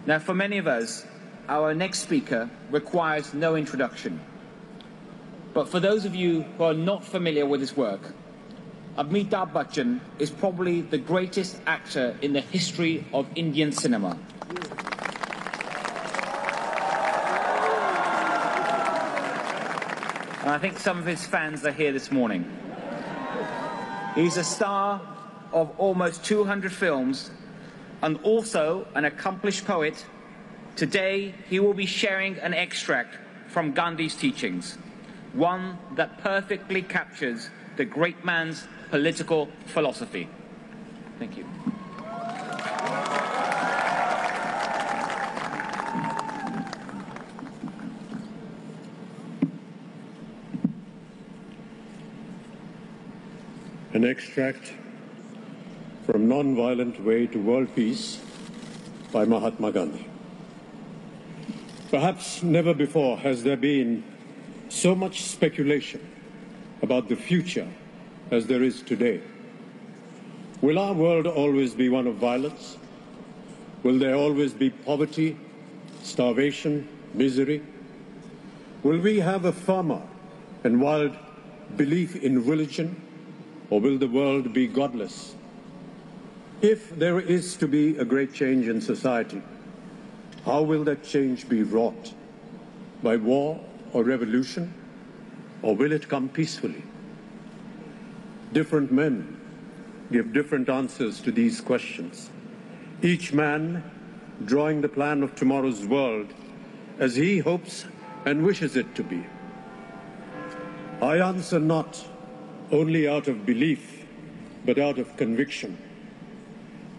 Now, for many of us, our next speaker requires no introduction. But for those of you who are not familiar with his work, Amitabh Bachchan is probably the greatest actor in the history of Indian cinema. And I think some of his fans are here this morning. He's a star of almost 200 films and also an accomplished poet. Today, he will be sharing an extract from Gandhi's teachings, one that perfectly captures the great man's political philosophy. Thank you. An extract from Non-Violent Way to World Peace by Mahatma Gandhi. Perhaps never before has there been so much speculation about the future as there is today. Will our world always be one of violence? Will there always be poverty, starvation, misery? Will we have a firmer and wild belief in religion, or will the world be godless? If there is to be a great change in society, how will that change be wrought? By war or revolution? Or will it come peacefully? Different men give different answers to these questions, each man drawing the plan of tomorrow's world as he hopes and wishes it to be. I answer not only out of belief, but out of conviction.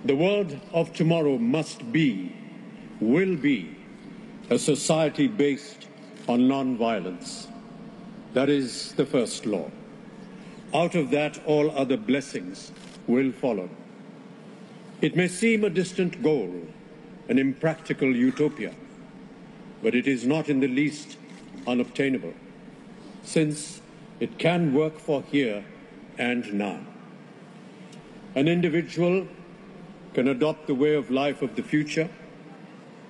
The world of tomorrow must be, will be, a society based on non-violence. That is the first law. Out of that, all other blessings will follow. It may seem a distant goal, an impractical utopia, but it is not in the least unobtainable, since it can work for here and now. An individual can adopt the way of life of the future,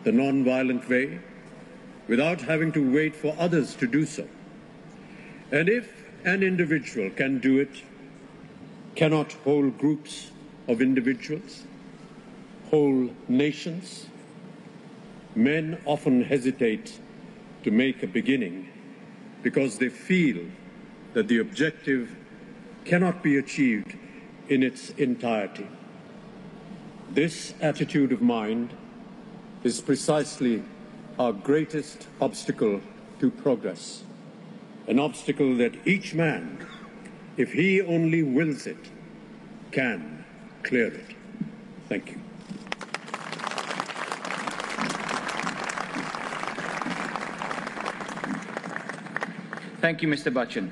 the non-violent way, without having to wait for others to do so. And if an individual can do it, cannot whole groups of individuals, whole nations? Men often hesitate to make a beginning because they feel that the objective cannot be achieved in its entirety. This attitude of mind is precisely our greatest obstacle to progress, an obstacle that each man, if he only wills it, can clear it. Thank you. Thank you, Mr. Bachchan.